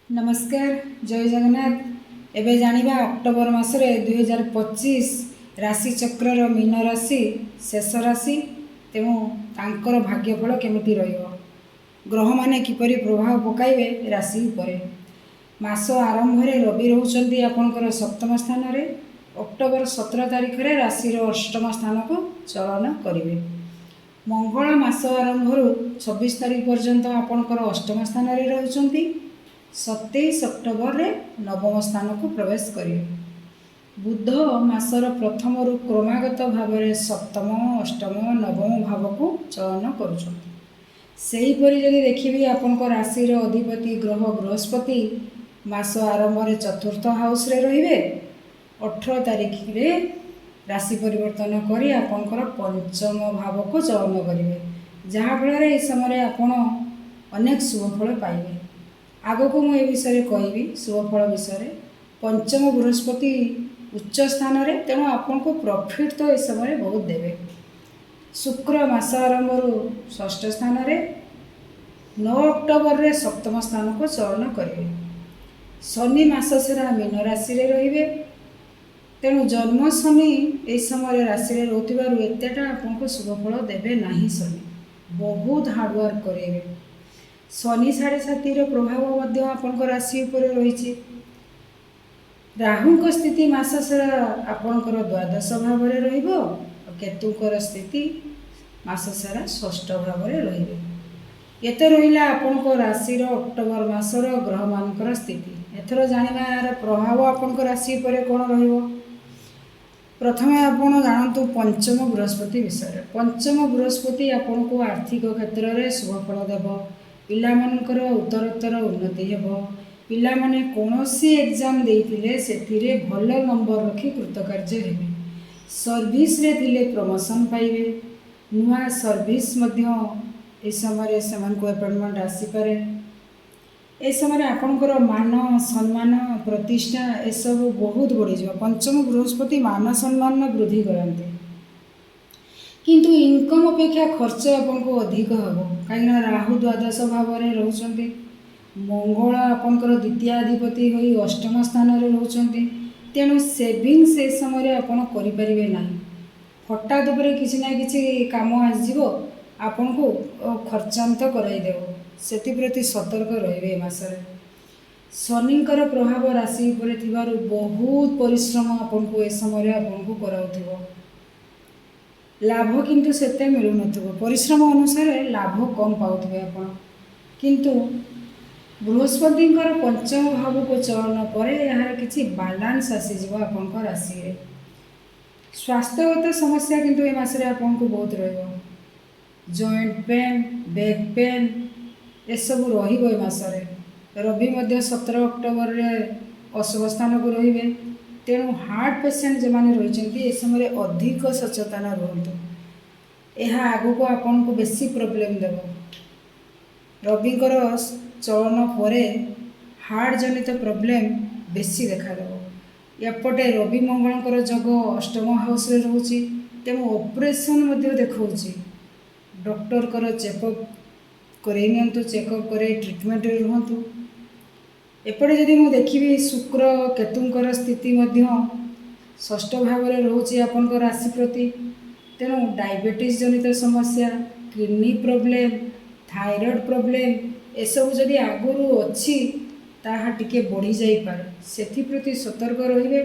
नमस्कार जय जगन्नाथ। एबे जानिबा अक्टोबर मासरे 2025 राशि चक्रर मीन राशि शेष राशि तेणु तांकर भाग्यफल केमिति रहिबो, ग्रह माने किपरि प्रभाव पकाइबे राशि उपरे। मास आरंभ रे रवि रहउचंती आपनकर सप्तम स्थान रे। अक्टोबर 17 तारिख रे राशि रो अष्टम स्थान को चलन करिवे। मंगल मास आरंभ रु 26 तारिख पर्यंत आपनकर अष्टम स्थान रे रहउचंती। 27 अक्टोबर रे नवम स्थान को प्रवेश करिवे। बुध मासर प्रथम रु क्रमागत भाव में सप्तम अष्टम नवम भाव को चयन करुछंती। सेहीपरि जदि देखिबी आपनक राशि रो अधिपति ग्रह बृहस्पति मास आरंभ रे चतुर्थ हाउस रे रहिबे। 18 तारिख रे राशि परिवर्तन करी आपनकर पंचम भाव को चयन करिवे, जहाँ फल रे इस समय आपण अनेक शुभफल पाइबे। आगो को मुझे विषय कहबी शुभफल विषय। पंचम बृहस्पति उच्च स्थान रे, तेणु आपन को प्रॉफिट तो इस समय बहुत देवे। शुक्र मास आरंभ रु षष्ठ स्थान रे। 9 अक्टोबर रे सप्तम स्थान को चयन करेंगे। शनि मास सारा मीन राशि रे रहिबे, तेणु जन्म शनि इस समय राशि रे रहउतिबारु एतेटा आपन को शुभफल देवे नाही। शनि बहुत हार्डवर्क करेंगे। शनि 7.5 प्रभाव आपण राशि उपर रही। राहु स्थिति मास सारा आपणकर द्वादश भाव में रहिबो। केतुकर स्थिति मास सारा षष्ठ भाव में रहिबे। एते रहिला आपणको राशि रो अक्टोबर मासर ग्रह मानकर स्थिति। एथर जानिबा यार प्रभाव आपणको राशि उपर कोन रहिबो। प्रथमे आपण जानतु पंचम बृहस्पति विषय। पंचम बृहस्पति आपणको आर्थिक क्षेत्र में शुभफल देव। पिला मानकर उत्तरोत्तर उन्नति हेबो। पिला माने कोनोसी एग्जाम देइथिले सेथिरे भल नंबर रखी कृतकार्य हेबे। सर्विस रे थिले प्रमोशन पाइबे। नुआ सर्विस मध्य ए समय सेमान को अपॉइंटमेंट आसी पारे। ए समय आपनकर मान सम्मान प्रतिष्ठा ए सब बहुत बढ़ी जाव। पंचम बृहस्पति मान सम्मान वृद्धि करते, किंतु इनकम अपेक्षा खर्च आपन को अधिक हम कहीं राहु द्वादश भाव में रोचंती। मंगल आपनकर द्वितीयाधिपति होई अष्टम स्थान रे रोचंती, तेणु सेविंग्स ए समय आपन करि परिबे नाही। हठात उपरे किछि ना किछि काम आजिबो, आपन को खर्चांत कराई देबो। सेति प्रति सतर्क रहिबे। ए मासरे शनिकर प्रभाव राशि उपरे थिबारु बहुत परिश्रम आपन को ए समय आपन को कराउथिबो। लाभ किंतु सेते मिलु नथिबो। परिश्रम अनुसार लाभ कम पाउथिबे आपण। किंतु बृहस्पतिंकर पंचम भाव को चयन पर यार किछि बैलेंस आसी जिवो आपनकर राशि रे। स्वास्थ्यगत समस्या किंतु ए मासरे आपन को बहुत रहइबो। जॉइंट पेन, बैक पेन ए सब रहिबो ए मासरे। रवि मध्य 17 अक्टोबर रे अशुभ स्थान को रहिबे, तेणु हार्ट पेसेंट जो मैंने रही ए समय अधिक सचेतन रुहतु। यह आगु को आपन को बेसी प्रोब्लेम देव। रविकर चलन पर हार्ट जनित प्रोब्लेम बेसी देखा देव। एपटे रवि मंगलकर जग अष्टम हाउस रे रोची, तेणु ऑपरेशन देखा। डॉक्टर कर चेकअप कर चेकअप करे ट्रीटमेंट रुहतु। एपटे जदि मु देखिबी शुक्र केतुंकर स्थिति मध्य षष्ठ भाव में रोचे आपनकर राशि प्रति, तेणु डायबिटीज जनित समस्या, किडनी प्रॉब्लम, थायराइड प्रॉब्लम ए सब जदि आगुरु अच्छी ताहा टिके बढ़ी जाई पारे। सेथि प्रति सतर्क रहिबे।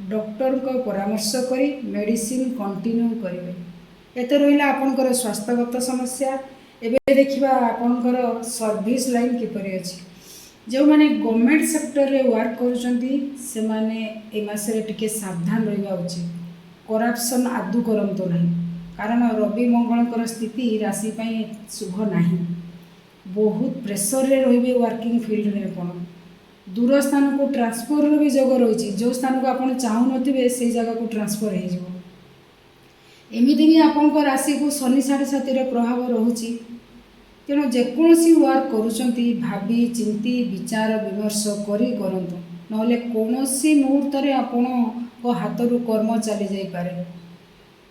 डॉक्टर को परामर्श करी मेडिसिन कंटिन्यू करिवे। एते रहिला आपनकर स्वास्थ्यगत समस्या। एबे देखिबा आपनकर सर्विस लाइन किपरि अछि। जो मैंने गवर्नमेंट सेक्टर रे वर्क कर मासरे टिके सावधान रहा उचित। करप्शन आदु करंतु नहीं, कारण रवि मंगलकर स्थिति राशि पाई शुभ नहीं। बहुत प्रेसर रे रहिबे वर्किंग फील्ड रे। आपण दूर स्थान को ट्रांसफर भी जग रही। जो स्थान को आपण चाहू नथिबे से जगह को ट्रांसफर हो जिवो। एमिति भी आपन राशि को शनि 7.5 प्रभाव रहुची। तेणु जेकोसी वर्क करुचंती भाभी चिंती विचार विमर्श करी करंतु, नहले कोनोसी मुहूर्त रे आपण को हाथ रु कर्म चली जाई पारे।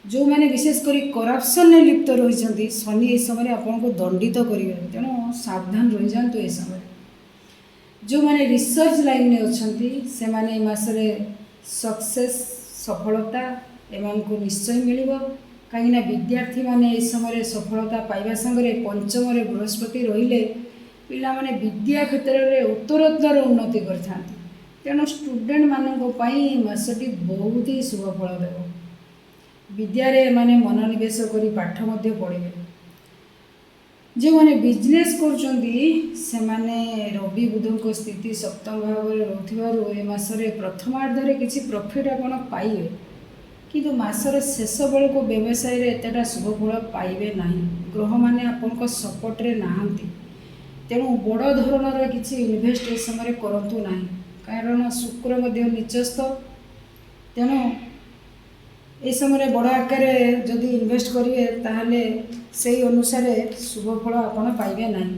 जो मैंने विशेषकर करप्शन में लिप्त रही शनि ए समय आपन को दंडित करेंगे, तेणु सावधान रही जातु। ए समय ଯେଉଁମାନେ ରିସର୍ଚ୍ଚ ଲାଇନ୍ରେ ଅଛନ୍ତି ସେମାନେ ଏ ମାସରେ ସକ୍ସେସ୍ ସଫଳତା ଏମାନଙ୍କୁ ନିଶ୍ଚୟ ମିଳିବ। କାହିଁକିନା ବିଦ୍ୟାର୍ଥୀମାନେ ଏହି ସମୟରେ ସଫଳତା ପାଇବା ସାଙ୍ଗରେ ପଞ୍ଚମରେ ବୃହସ୍ପତି ରହିଲେ ପିଲାମାନେ ବିଦ୍ୟା କ୍ଷେତ୍ରରେ ଉତ୍ତରୋତ୍ତର ଉନ୍ନତି କରିଥାନ୍ତି। ତେଣୁ ଷ୍ଟୁଡେଣ୍ଟମାନଙ୍କ ପାଇଁ ଏ ମାସଟି ବହୁତ ହି ଶୁଭ ଫଳ ଦେବ। ବିଦ୍ୟାରେ ଏମାନେ ମନୋନିବେଶ କରି ପାଠ ମଧ୍ୟ ପଢ଼ିବେ। ଯେଉଁମାନେ ବିଜନେସ୍ କରୁଛନ୍ତି ସେମାନେ ରବି ବୁଧଙ୍କ ସ୍ଥିତି ସପ୍ତମ ଭାବରେ ରହୁଥିବାରୁ ଏ ମାସରେ ପ୍ରଥମାର୍ଦ୍ଧରେ କିଛି ପ୍ରଫିଟ୍ ଆପଣ ପାଇବେ, କିନ୍ତୁ ମାସର ଶେଷ ବେଳକୁ ବ୍ୟବସାୟରେ ଏତେଟା ଶୁଭ ଫଳ ପାଇବେ ନାହିଁ। ଗ୍ରହମାନେ ଆପଣଙ୍କ ସପୋର୍ଟରେ ନାହାନ୍ତି। ତେଣୁ ବଡ଼ ଧରଣର କିଛି ଇନଭେଷ୍ଟ ଏ ସମୟରେ କରନ୍ତୁ ନାହିଁ, କାରଣ ଶୁକ୍ର ମଧ୍ୟ ନିଚସ୍ଥ। ତେଣୁ ଏ ସମୟରେ ବଡ଼ ଆକାରରେ ଯଦି ଇନଭେଷ୍ଟ କରିବେ ତାହେଲେ ସେହି ଅନୁସାରେ ଶୁଭ ଫଳ ଆପଣ ପାଇବେ ନାହିଁ।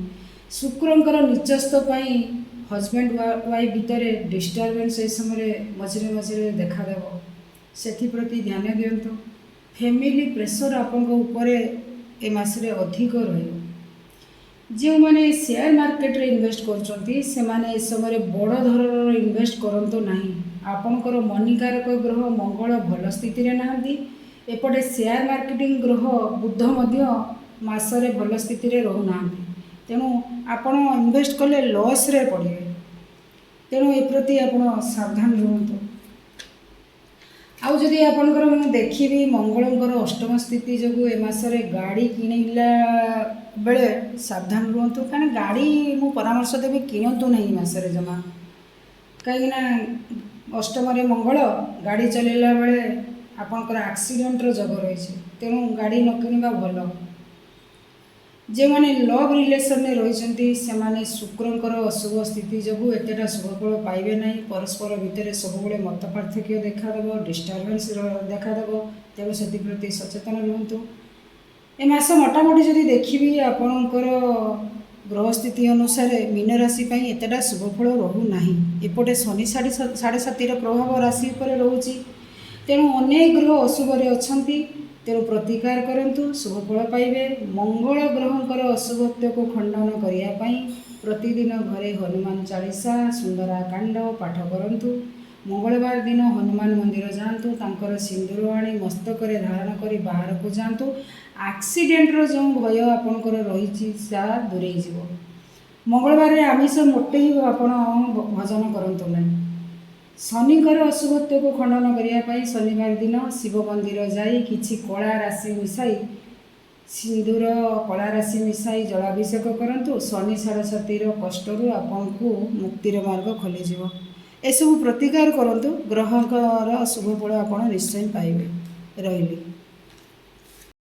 ଶୁକ୍ରଙ୍କର ନିଚସ୍ଥ ପାଇଁ ହଜବେଣ୍ଡ ୱାଇଫ୍ ଭିତରେ ଡିଷ୍ଟର୍ବାନ୍ସ ଏ ସମୟରେ ମଝିରେ ମଝିରେ ଦେଖାଦେବ, ସେଥିପ୍ରତି ଧ୍ୟାନ ଦିଅନ୍ତୁ। ଫ୍ୟାମିଲି ପ୍ରେସର ଆପଣଙ୍କ ଉପରେ ଏ ମାସରେ ଅଧିକ ରହିବ। ଯେଉଁମାନେ ସେୟାର ମାର୍କେଟରେ ଇନଭେଷ୍ଟ କରୁଛନ୍ତି ସେମାନେ ଏ ସମୟରେ ବଡ଼ ଧରଣର ଇନଭେଷ୍ଟ କରନ୍ତୁ ନାହିଁ। ଆପଣଙ୍କର ମନିକାରକ ଗ୍ରହ ମଙ୍ଗଳ ଭଲ ସ୍ଥିତିରେ ନାହାନ୍ତି। ଏପଟେ ସେୟାର ମାର୍କେଟିଂ ଗ୍ରହ ବୁଧ ମଧ୍ୟ ମାସରେ ଭଲ ସ୍ଥିତିରେ ରହୁନାହାନ୍ତି। ତେଣୁ ଆପଣ ଇନଭେଷ୍ଟ କଲେ ଲସ୍ରେ ପଡ଼ିବେ। ତେଣୁ ଏପ୍ରତି ଆପଣ ସାବଧାନ ରୁହନ୍ତୁ। ଆଉ ଯଦି ଆପଣଙ୍କର ମୁଁ ଦେଖିବି ମଙ୍ଗଳଙ୍କର ଅଷ୍ଟମ ସ୍ଥିତି ଯୋଗୁଁ ଏ ମାସରେ ଗାଡ଼ି କିଣିଲା ବେଳେ ସାବଧାନ ରୁହନ୍ତୁ। କାରଣ ଗାଡ଼ି ମୁଁ ପରାମର୍ଶ ଦେବି କିଣନ୍ତୁ ନାହିଁ ମାସରେ ଜମା। କାହିଁକିନା ଅଷ୍ଟମରେ ମଙ୍ଗଳ, ଗାଡ଼ି ଚଲାଇଲା ବେଳେ ଆପଣଙ୍କର ଆକ୍ସିଡେଣ୍ଟର ଯୋଗ ରହିଛି। ତେଣୁ ଗାଡ଼ି ନ କିଣିବା ଭଲ। ଯେଉଁମାନେ ଲଭ୍ ରିଲେସନରେ ରହିଛନ୍ତି ସେମାନେ ଶୁକ୍ରଙ୍କର ଅଶୁଭ ସ୍ଥିତି ଯୋଗୁଁ ଏତେଟା ଶୁଭଫଳ ପାଇବେ ନାହିଁ। ପରସ୍ପର ଭିତରେ ସବୁବେଳେ ମତ ପାର୍ଥକ୍ୟ ଦେଖାଦେବ, ଡିଷ୍ଟର୍ବାନ୍ସ ଦେଖାଦେବ। ତେଣୁ ସେଥିପ୍ରତି ସଚେତନ ରୁହନ୍ତୁ। ଏ ମାସ ମୋଟାମୋଟି ଯଦି ଦେଖିବି ଆପଣଙ୍କର ଗ୍ରହସ୍ଥିତି ଅନୁସାରେ ମୀନ ରାଶି ପାଇଁ ଏତେଟା ଶୁଭଫଳ ରହୁନାହିଁ। ଏପଟେ ଶନି 7.5ର ପ୍ରଭାବ ରାଶି ଉପରେ ରହୁଛି। ତେଣୁ ଅନେକ ଗ୍ରହ ଅଶୁଭରେ ଅଛନ୍ତି। ତେଣୁ ପ୍ରତିକାର କରନ୍ତୁ, ଶୁଭଫଳ ପାଇବେ। ମଙ୍ଗଳ ଗ୍ରହଙ୍କର ଅଶୁଭତ୍ୱକୁ ଖଣ୍ଡନ କରିବା ପାଇଁ ପ୍ରତିଦିନ ଘରେ ହନୁମାନ ଚାଳିଶା, ସୁନ୍ଦରାକାଣ୍ଡ ପାଠ କରନ୍ତୁ। ମଙ୍ଗଳବାର ଦିନ ହନୁମାନ ମନ୍ଦିର ଯାଆନ୍ତୁ, ତାଙ୍କର ସିନ୍ଦୁର ଆଣି ମସ୍ତକରେ ଧାରଣ କରି ବାହାରକୁ ଯାଆନ୍ତୁ। ଆକ୍ସିଡେଣ୍ଟର ଯେଉଁ ଭୟ ଆପଣଙ୍କର ରହିଛି ତାହା ଦୂରେଇ ଯିବ। ମଙ୍ଗଳବାରରେ ଆମିଷ ମୋଟେ ହିଁ ଆପଣ ଭୋଜନ କରନ୍ତୁ ନାହିଁ। ଶନିଙ୍କର ଅଶୁଭତ୍ୱକୁ ଖଣ୍ଡନ କରିବା ପାଇଁ ଶନିବାର ଦିନ ଶିବ ମନ୍ଦିର ଯାଇ କିଛି କଳା ରାଶି ମିଶାଇ ସିନ୍ଦୁର କଳା ରାଶି ମିଶାଇ ଜଳାଭିଷେକ କରନ୍ତୁ। ଶନି 7.5ର କଷ୍ଟରୁ ଆପଣଙ୍କୁ ମୁକ୍ତିର ମାର୍ଗ ଖୋଲିଯିବ। ଏସବୁ ପ୍ରତିକାର କରନ୍ତୁ, ଗ୍ରହଙ୍କର ଶୁଭଫଳ ଆପଣ ନିଶ୍ଚୟ ପାଇବେ। ରହିଲି।